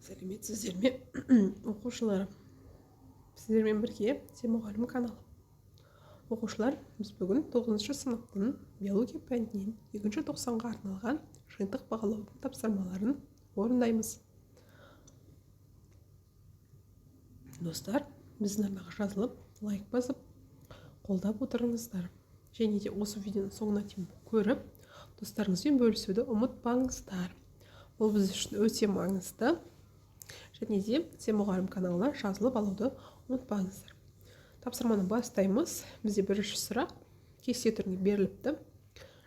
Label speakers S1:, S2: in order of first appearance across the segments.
S1: Сәлеметсіздер ме, оқушыларым? Сіздермен бірге Мұғалім каналы. Оқушылар, біз бүгін 9-шы сыныптың биология пәнінен 2-ші тоқсанға арналған жиынтық бағалаудың тапсырмаларын орындаймыз. Достар, біздің арнаға жазылып, лайк басып, қолдап отырыңыздар. Және де осы видеоның соңына дейін көріп, достарыңызбен бөлісуді ұмытпаңыздар. Бұл біз үшін өте маңызды. Және де Мұғалім каналына жазылып алуды ұмытпаңыздар. Тапсырманы бастаймыз. Бізде бірінші сұрақ кесте түрінде беріліпті.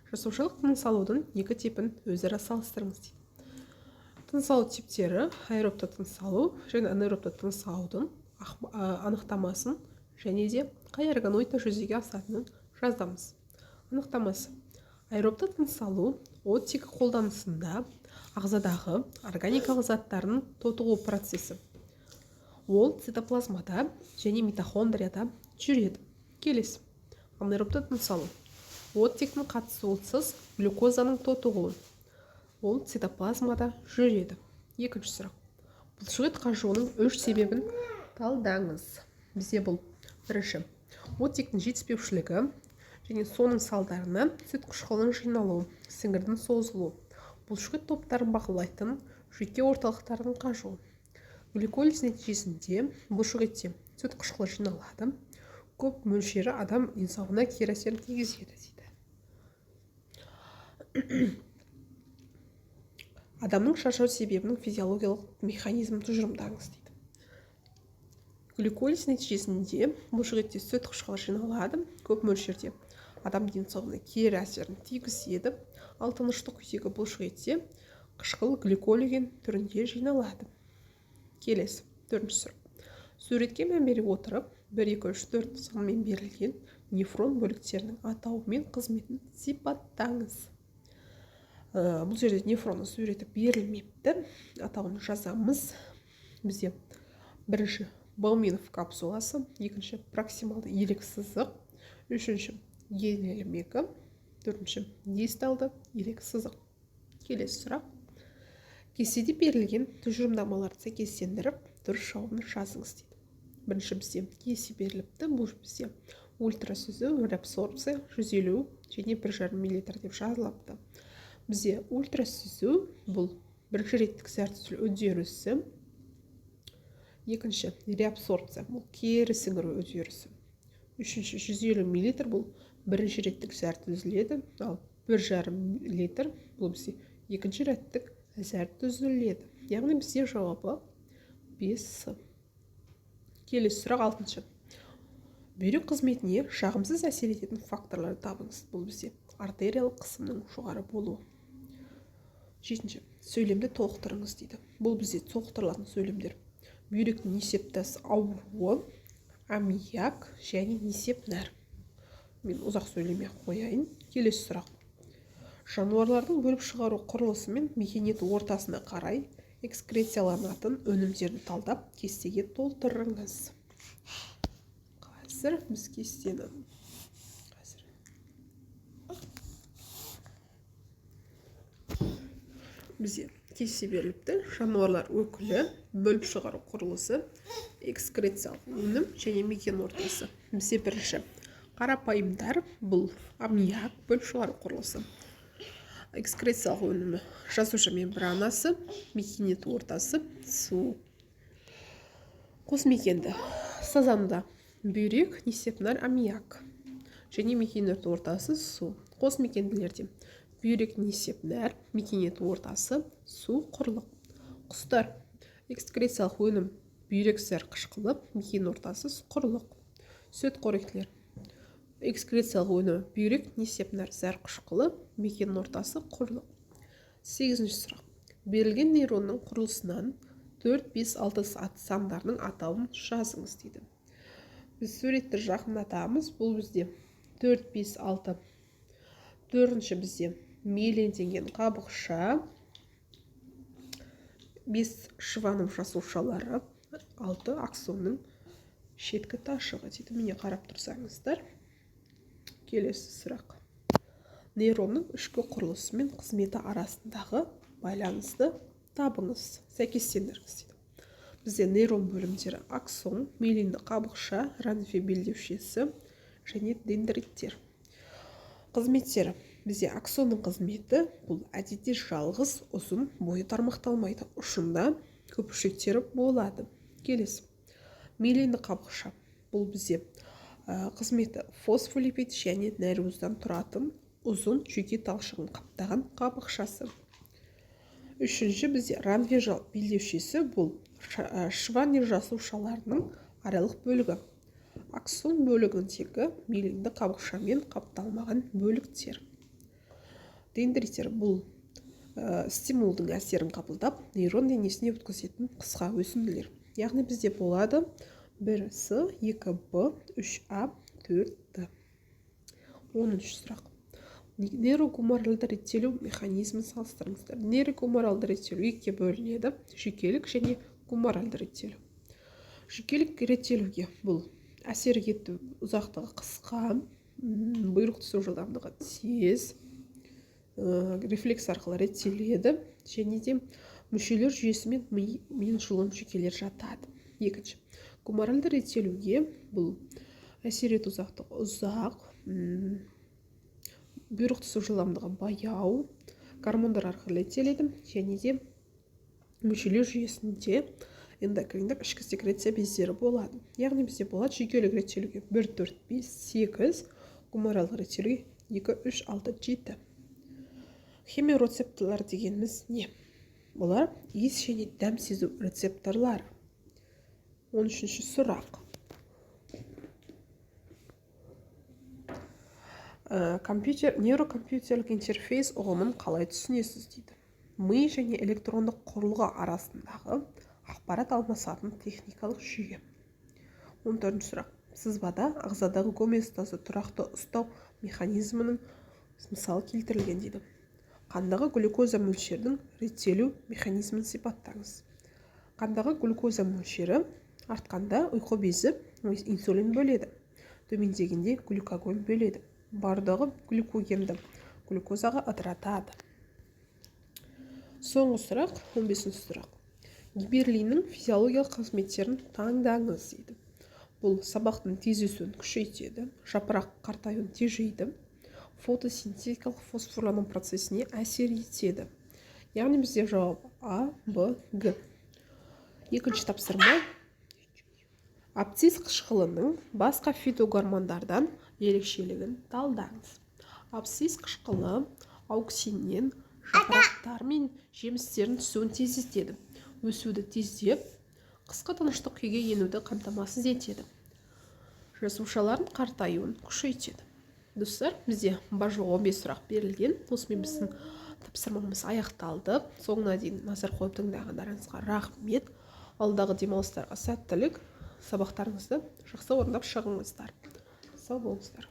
S1: Жасушалық тыныс алудың екі типін өзара салыстырыңыз дейді. Тыныс алу типтері аэробты тыныс алу және анаэробты тыныс алудың анықтамасын және де қай органоидта жүзеге асатынын жазамыз. Анықтамасы: аэробты тыныс алу оттегі қолданысында ағзадағы органикалық заттардың тотығу процесі. Ол цитоплазмада және митохондрияда жүреді. Келесі: анаэробты тыныс алу оттектің қатысуынсыз глюкозаның тотығуы. Ол цитоплазмада жүреді. Екінші сұрақ: бұлшықет қажуының 3 себебін талдаңыз. Бізде бұл бірінші: оттектің жетіспеушілігі және соның салдарынан сүт қышқылының жиналуы, сіңірдің созылуы, бұлшықет топтарын бақылайтын жүйке орталықтардың қажуы. Гликолиз нәтижесінде бұлшықетте сүт қышқылы жиналады. Көп мөлшері адам денсаулығына кері әсерін тигізеді дейді. Адамның шаршау себебінің физиологиялық механизмін тұжырымдаңыз дейді. Гликолиз нәтижесінде бұлшықетте сүт қышқылы жиналады. Көп мөлшерде адам денсаулығына кері әсерін тигізеді. Ал тыныштық күйдегі бұлшықетте қышқыл гликолиген түрінде жиналады. Келесі, төртінші сұрақ: суретке мән бере отырып, 1, 2, 3, 4 санымен берілген нефрон бөліктерінің атауы мен қызметін сипаттаңыз. Бұл жерде нефронның суреті берілмепті. Атауын жазамыз. Бізде бірінші Бауменов капсуласы, екінші проксималды илік сызық, үшінші ен ілмегі, төртінші дисталды илік сызық. Келесі сұрақ: кестеде берілген тұжырымдамаларды сәйкестендіріп, дұрыс жауабын жазыңыз дейді. Бірінші бізде кесте беріліпті. Бұл бізде ультрасүзу, реабсорбция 150 және 1,5 мл деп жазылыпты. Бізде ультрасүзу бұл бірінші реттік зәртүзіл үдерісі. Екінші реабсорбция бұл кері сіңіру үдерісі. Үшінші 150 мл бұл бірінші реттік зәртүзіледі. Ал 1,5 литр бұл бізде екінші реттік зәртүзіледі. Яғни бізде жауабы 5. Келесі сұрақ 6. Бүйрек қызметіне жағымсыз әсер ететін факторларды табыңыз. Бұл бізде артериялық қысымның жоғары болуы. 7. Сөйлемді толықтырыңыз дейді. Бұл бізде толықтырылатын сөйлемдер: бүйректің несептас ауруы, аммиак және несеп нәр. Мен ұзақ сөйлеме қояйын. Келесі сұрақ: жануарлардың бөліп шығару құрылысы мен мекен ету ортасына қарай экскрецияланатын өнімдерді талдап, кестеге толтырыңыз. Қазір біз кестені бізде кесте беріліпті. Жануарлар өкілі, бөліп шығару құрылысы, экскрециялық өнім және мекен ортасы. Бізде бірінші қарапайымдар бұл аммиак, бөліп шығару құрылысы. Экскрециялық өнімі жасуша мембранасы, мекен ету ортасы су. Қосмекенді сазанда бүйрек, несеп нәр, аммиак және мекен ету ортасы су. Қосмекенділерде бүйрек, несеп нәр, мекен ету ортасы су, құрлық. Құстар экскрециялық өнім бүйрек, зәр қышқылы, мекен ортасы құрлық. Сүт қоректілер экскрециялық өнімі бүйрек, несеп нәр, зәр қышқылы, мекен ортасы құрлық. 8. сұрақ: берілген нейронның құрылысынан 4, 5, 6 сандарының атауын жазыңыз дейді. Біз суретті жақындатамыз. Бұл бізде 4, 5, 6. Төртінші бізде миеленген қабықша, 5 шываның жасушалары, 6 аксонның шеткі ташығы дейді. Міне қарап тұрсаңыздар. Келесі сұрақ: нейронның ішкі құрылысы мен қызметі арасындағы байланысты табыңыз, сәйкестендіріңіз дейді. Бізде нейрон бөлімдері аксон, миелинді қабықша, ранве белдеушесі және дендриттер. Қызметтері. Бізде аксонның қызметі бұл әдетте жалғыз ұзын, бойы тармақталмайды. Ұшында көпіршіктері болады. Келесі. Миелинді қабықша. Бұл бізде қызметі фосфолипид және нәруыздан тұратын ұзын жүйке талшығын қаптаған қабықшасы. Үшінші бізде ранве белдеушесі бұл шваннер жасушаларының аралық бөлігі. Аксон бөлігіндегі миелинді қабықшамен қапталмаған бөліктер. Дендриттер бұл стимулдың әсерін қабылдап, нейрон денесіне өткізетін қысқа өсінділер. Яғни бізде болады 1С, 2Б, 3А, 4Д. 10-ші сұрақ. Нейрогуморалды реттелу механизмін салыстырыңыздар. Нейрогуморалды реттелу екіге бөлінеді: жүйкелік және гуморалды реттелу. Жүйкелік реттелуге бұл әсер ету ұзақтығы қысқа, бұйрық түсу жылдамдығы тез, рефлекс арқылы реттеледі және де мүшелер жүйесі мен ми жұлын жүйкелер жатады. Екінші. Гуморалды реттелуге бұл әсер ету ұзақтығы ұзақ, бұйрық түсу жылдамдығы баяу, гормондар арқылы реттеледі және де мүшелер жүйесінде эндокриндік ішкі секреция бездері болады. Яғни бізде болады жүйкелік реттелуге 1, 4, 5, 8, гуморалдық реттелуге 2, 3, 6, 7. Хемиорецепторлар дегеніміз не? Олар иіс және дәм сезу рецепторлары. 13-ші сұрақ. Нейрокомпьютерлік интерфейс ұғымын қалай түсінесіз дейді. Ми және электрондық құрылғы арасындағы ақпарат алмасатын техникалық жүйе. 14-ші сұрақ. Сызбада ағзадағы гомеостазды тұрақты ұстау механизмінің мысалы келтірілген дейді. Қандағы глюкоза мөлшердің реттелу механизмін сипаттаңыз. Қандағы глюкоза мөлшері артқанда ұйқы безі инсулин бөледі. Төмендегенде глюкагон бөледі. Бардағы глюкогенді глюкозаға ыдыратады. Соңғы сұрақ, 15-ші сұрақ. Гиберлиннің физиологиялық қызметтерін таңдаңыз дейді. Бұл сабақтың тез өсуін күшейтеді, жапырақ қартаюын тежейді, фотосинтетикалық фосфорлану процесіне әсер етеді. Яғни бізде жауап А, Б, Г. Екінші тапсырма. Абсцисс қышқылының басқа фитогормондардан ерекшелігін талдаңыз. Абсцисс қышқылы ауксиннен жапырақтар мен жемістердің түсуін тездетеді. Өсуді тездеп, қысқа тыныштық күйге енуді қамтамасыз етеді. Жасушалардың қартаюын күшейтеді. Достар, бізде бажуға 15 сұрақ берілген. Осымен біздің тапсырмамыз аяқталды. Соңына дейін назар қойып тыңдағандарыңызға рахмет. Алдағы демалыстарға сәттілік. Сабақтарыңызды жақсы орындап шығыңыздар. Сау болыңыздар.